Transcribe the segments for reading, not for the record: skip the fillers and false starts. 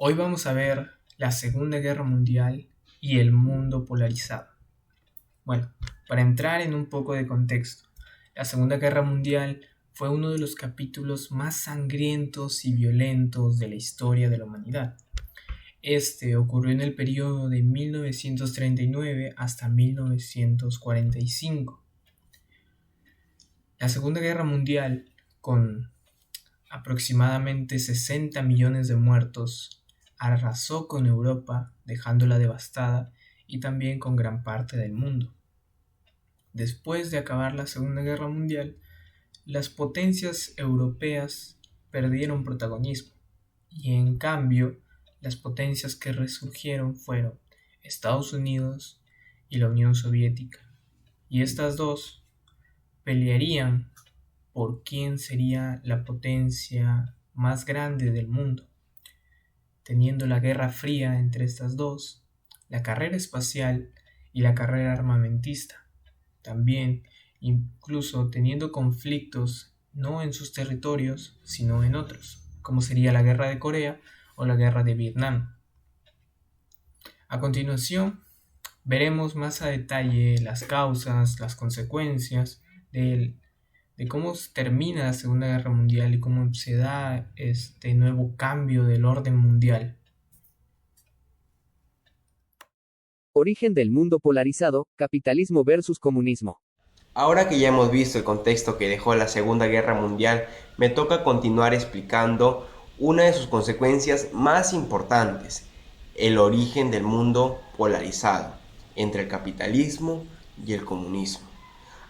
Hoy vamos a ver la Segunda Guerra Mundial y el mundo polarizado. Bueno, para entrar en un poco de contexto, la Segunda Guerra Mundial fue uno de los capítulos más sangrientos y violentos de la historia de la humanidad. Este ocurrió en el periodo de 1939 hasta 1945. La Segunda Guerra Mundial, con aproximadamente 60 millones de muertos, arrasó con Europa, dejándola devastada, y también con gran parte del mundo. Después de acabar la Segunda Guerra Mundial, las potencias europeas perdieron protagonismo, y en cambio, las potencias que resurgieron fueron Estados Unidos y la Unión Soviética, y estas dos pelearían por quién sería la potencia más grande del mundo. Teniendo la Guerra Fría entre estas dos, la carrera espacial y la carrera armamentista. También, incluso teniendo conflictos no en sus territorios, sino en otros, como sería la Guerra de Corea o la Guerra de Vietnam. A continuación, veremos más a detalle las causas, las consecuencias de cómo termina la Segunda Guerra Mundial y cómo se da este nuevo cambio del orden mundial. Origen del mundo polarizado, capitalismo versus comunismo. Ahora que ya hemos visto el contexto que dejó la Segunda Guerra Mundial, me toca continuar explicando una de sus consecuencias más importantes, el origen del mundo polarizado entre el capitalismo y el comunismo.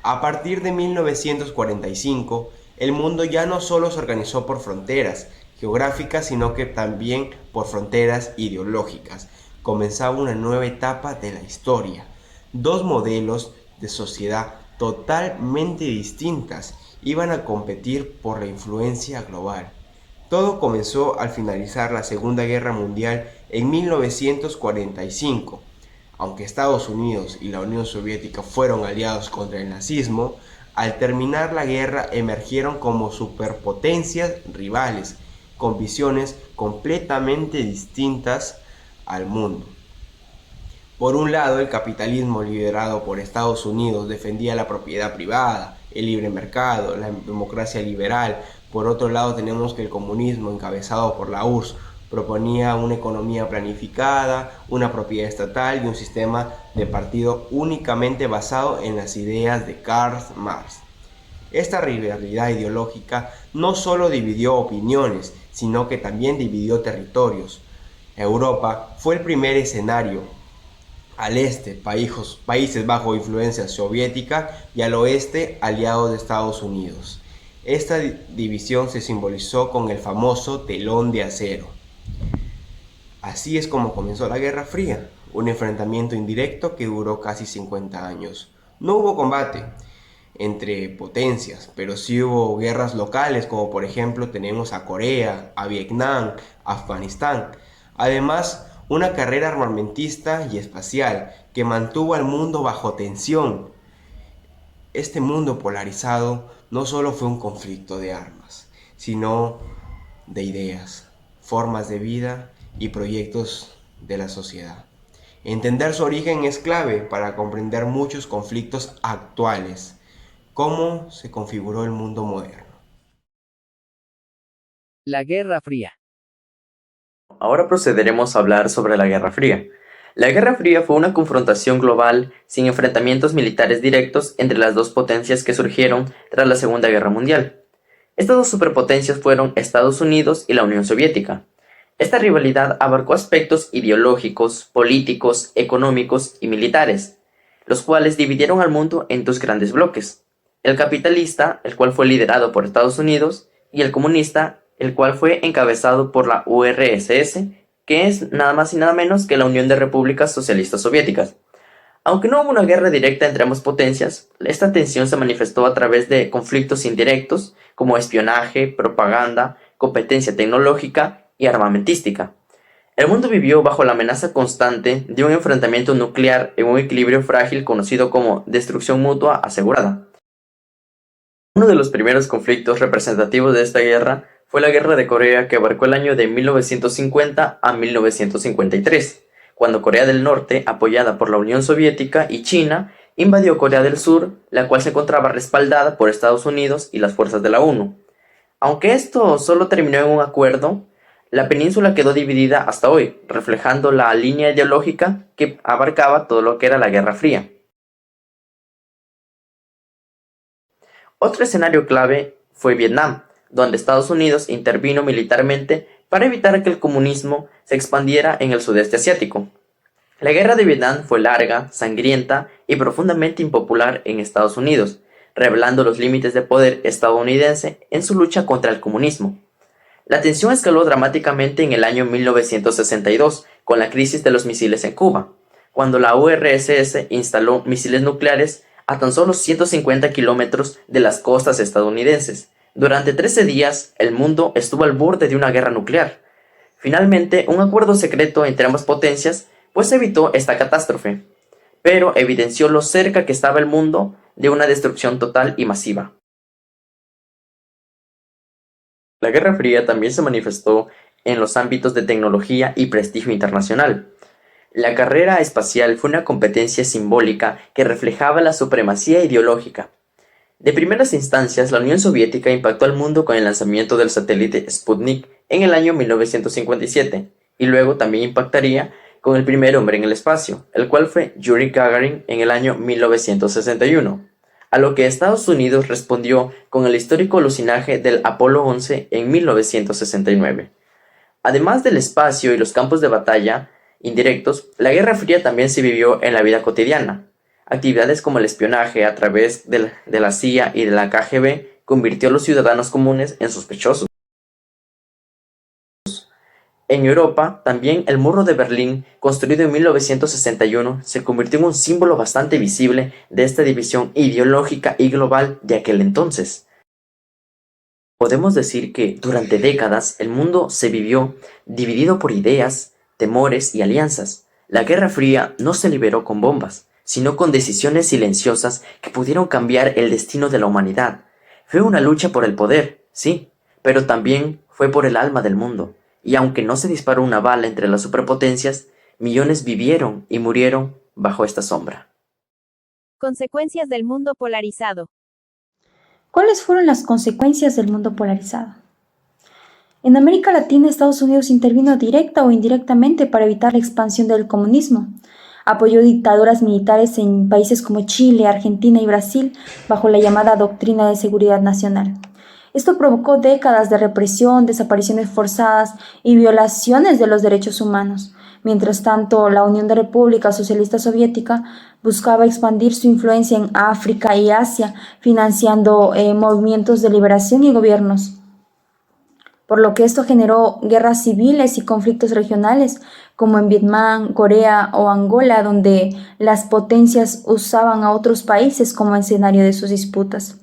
A partir de 1945, el mundo ya no solo se organizó por fronteras geográficas, sino que también por fronteras ideológicas. Comenzaba una nueva etapa de la historia. Dos modelos de sociedad totalmente distintas iban a competir por la influencia global. Todo comenzó al finalizar la Segunda Guerra Mundial en 1945. Aunque Estados Unidos y la Unión Soviética fueron aliados contra el nazismo, al terminar la guerra emergieron como superpotencias rivales, con visiones completamente distintas al mundo. Por un lado, el capitalismo liderado por Estados Unidos defendía la propiedad privada, el libre mercado, la democracia liberal. Por otro lado, tenemos que el comunismo, encabezado por la URSS, proponía una economía planificada, una propiedad estatal y un sistema de partido únicamente basado en las ideas de Karl Marx. Esta rivalidad ideológica no solo dividió opiniones, sino que también dividió territorios. Europa fue el primer escenario. Al este, países bajo influencia soviética, y al oeste, aliados de Estados Unidos. Esta división se simbolizó con el famoso telón de acero. Así es como comenzó la Guerra Fría, un enfrentamiento indirecto que duró casi 50 años. No hubo combate entre potencias, pero sí hubo guerras locales, como por ejemplo tenemos a Corea, a Vietnam, a Afganistán. Además, una carrera armamentista y espacial que mantuvo al mundo bajo tensión. Este mundo polarizado no solo fue un conflicto de armas, sino de ideas, formas de vida y proyectos de la sociedad. Entender su origen es clave para comprender muchos conflictos actuales. ¿Cómo se configuró el mundo moderno? La Guerra Fría. Ahora procederemos a hablar sobre la Guerra Fría. La Guerra Fría fue una confrontación global sin enfrentamientos militares directos entre las dos potencias que surgieron tras la Segunda Guerra Mundial. Estas dos superpotencias fueron Estados Unidos y la Unión Soviética. Esta rivalidad abarcó aspectos ideológicos, políticos, económicos y militares, los cuales dividieron al mundo en dos grandes bloques: el capitalista, el cual fue liderado por Estados Unidos, y el comunista, el cual fue encabezado por la URSS, que es nada más y nada menos que la Unión de Repúblicas Socialistas Soviéticas. Aunque no hubo una guerra directa entre ambas potencias, esta tensión se manifestó a través de conflictos indirectos como espionaje, propaganda, competencia tecnológica y armamentística. El mundo vivió bajo la amenaza constante de un enfrentamiento nuclear en un equilibrio frágil conocido como destrucción mutua asegurada. Uno de los primeros conflictos representativos de esta guerra fue la Guerra de Corea, que abarcó el año de 1950 a 1953, cuando Corea del Norte, apoyada por la Unión Soviética y China, invadió Corea del Sur, la cual se encontraba respaldada por Estados Unidos y las fuerzas de la ONU. Aunque esto solo terminó en un acuerdo, la península quedó dividida hasta hoy, reflejando la línea ideológica que abarcaba todo lo que era la Guerra Fría. Otro escenario clave fue Vietnam, donde Estados Unidos intervino militarmente para evitar que el comunismo se expandiera en el sudeste asiático. La guerra de Vietnam fue larga, sangrienta y profundamente impopular en Estados Unidos, revelando los límites de poder estadounidense en su lucha contra el comunismo. La tensión escaló dramáticamente en el año 1962, con la crisis de los misiles en Cuba, cuando la URSS instaló misiles nucleares a tan solo 150 kilómetros de las costas estadounidenses. Durante 13 días, el mundo estuvo al borde de una guerra nuclear. Finalmente, un acuerdo secreto entre ambas potencias pues evitó esta catástrofe, pero evidenció lo cerca que estaba el mundo de una destrucción total y masiva. La Guerra Fría también se manifestó en los ámbitos de tecnología y prestigio internacional. La carrera espacial fue una competencia simbólica que reflejaba la supremacía ideológica. De primeras instancias, la Unión Soviética impactó al mundo con el lanzamiento del satélite Sputnik en el año 1957, y luego también impactaría con el primer hombre en el espacio, el cual fue Yuri Gagarin en el año 1961, a lo que Estados Unidos respondió con el histórico alucinaje del Apolo 11 en 1969. Además del espacio y los campos de batalla indirectos, la Guerra Fría también se vivió en la vida cotidiana. Actividades como el espionaje a través de la CIA y de la KGB convirtió a los ciudadanos comunes en sospechosos. En Europa, también el Muro de Berlín, construido en 1961, se convirtió en un símbolo bastante visible de esta división ideológica y global de aquel entonces. Podemos decir que durante décadas el mundo se vivió dividido por ideas, temores y alianzas. La Guerra Fría no se liberó con bombas, sino con decisiones silenciosas que pudieron cambiar el destino de la humanidad. Fue una lucha por el poder, sí, pero también fue por el alma del mundo. Y aunque no se disparó una bala entre las superpotencias, millones vivieron y murieron bajo esta sombra. Consecuencias del mundo polarizado. ¿Cuáles fueron las consecuencias del mundo polarizado? En América Latina, Estados Unidos intervino directa o indirectamente para evitar la expansión del comunismo. Apoyó dictaduras militares en países como Chile, Argentina y Brasil bajo la llamada Doctrina de Seguridad Nacional. Esto provocó décadas de represión, desapariciones forzadas y violaciones de los derechos humanos. Mientras tanto, la Unión de República Socialista Soviética buscaba expandir su influencia en África y Asia, financiando movimientos de liberación y gobiernos. Por lo que esto generó guerras civiles y conflictos regionales, como en Vietnam, Corea o Angola, donde las potencias usaban a otros países como escenario de sus disputas.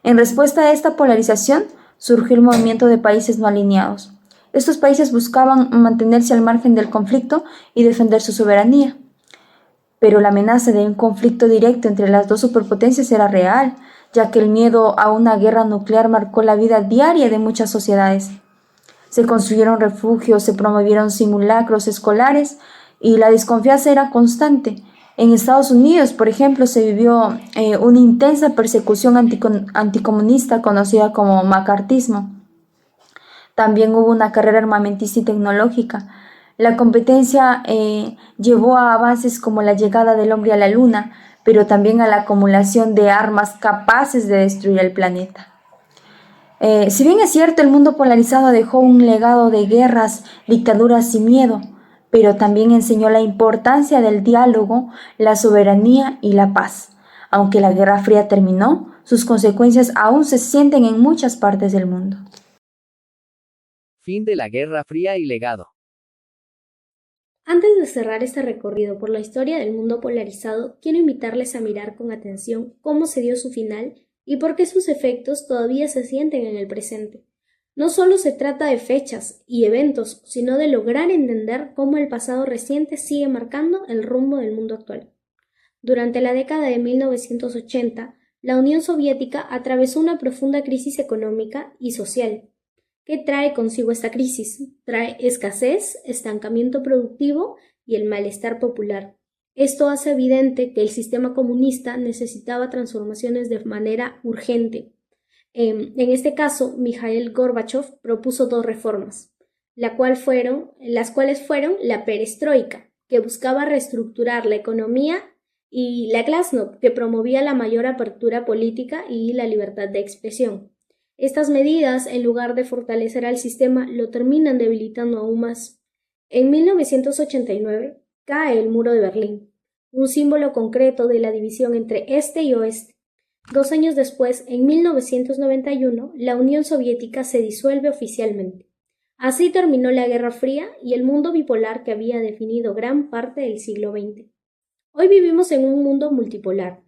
En respuesta a esta polarización, surgió el movimiento de países no alineados. Estos países buscaban mantenerse al margen del conflicto y defender su soberanía. Pero la amenaza de un conflicto directo entre las dos superpotencias era real, ya que el miedo a una guerra nuclear marcó la vida diaria de muchas sociedades. Se construyeron refugios, se promovieron simulacros escolares y la desconfianza era constante. En Estados Unidos, por ejemplo, se vivió una intensa persecución anticomunista conocida como macartismo. También hubo una carrera armamentista y tecnológica. La competencia llevó a avances como la llegada del hombre a la luna, pero también a la acumulación de armas capaces de destruir el planeta. Si bien es cierto, el mundo polarizado dejó un legado de guerras, dictaduras y miedo, pero también enseñó la importancia del diálogo, la soberanía y la paz. Aunque la Guerra Fría terminó, sus consecuencias aún se sienten en muchas partes del mundo. Fin de la Guerra Fría y legado. Antes de cerrar este recorrido por la historia del mundo polarizado, quiero invitarles a mirar con atención cómo se dio su final y por qué sus efectos todavía se sienten en el presente. No solo se trata de fechas y eventos, sino de lograr entender cómo el pasado reciente sigue marcando el rumbo del mundo actual. Durante la década de 1980, la Unión Soviética atravesó una profunda crisis económica y social. ¿Qué trae consigo esta crisis? Trae escasez, estancamiento productivo y el malestar popular. Esto hace evidente que el sistema comunista necesitaba transformaciones de manera urgente. En este caso, Mikhail Gorbachev propuso dos reformas, las cuales fueron la perestroika, que buscaba reestructurar la economía, y la glasnost, que promovía la mayor apertura política y la libertad de expresión. Estas medidas, en lugar de fortalecer al sistema, lo terminan debilitando aún más. En 1989 cae el muro de Berlín, un símbolo concreto de la división entre este y oeste. 2 años después, en 1991, la Unión Soviética se disuelve oficialmente. Así terminó la Guerra Fría y el mundo bipolar que había definido gran parte del siglo XX. Hoy vivimos en un mundo multipolar,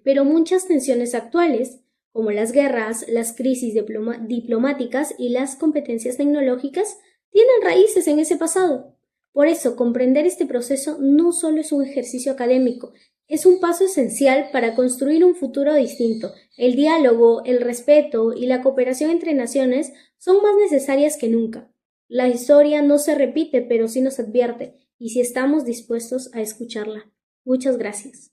pero muchas tensiones actuales, como las guerras, las crisis diplomáticas y las competencias tecnológicas, tienen raíces en ese pasado. Por eso, comprender este proceso no solo es un ejercicio académico, es un paso esencial para construir un futuro distinto. El diálogo, el respeto y la cooperación entre naciones son más necesarias que nunca. La historia no se repite, pero sí nos advierte, y si estamos dispuestos a escucharla. Muchas gracias.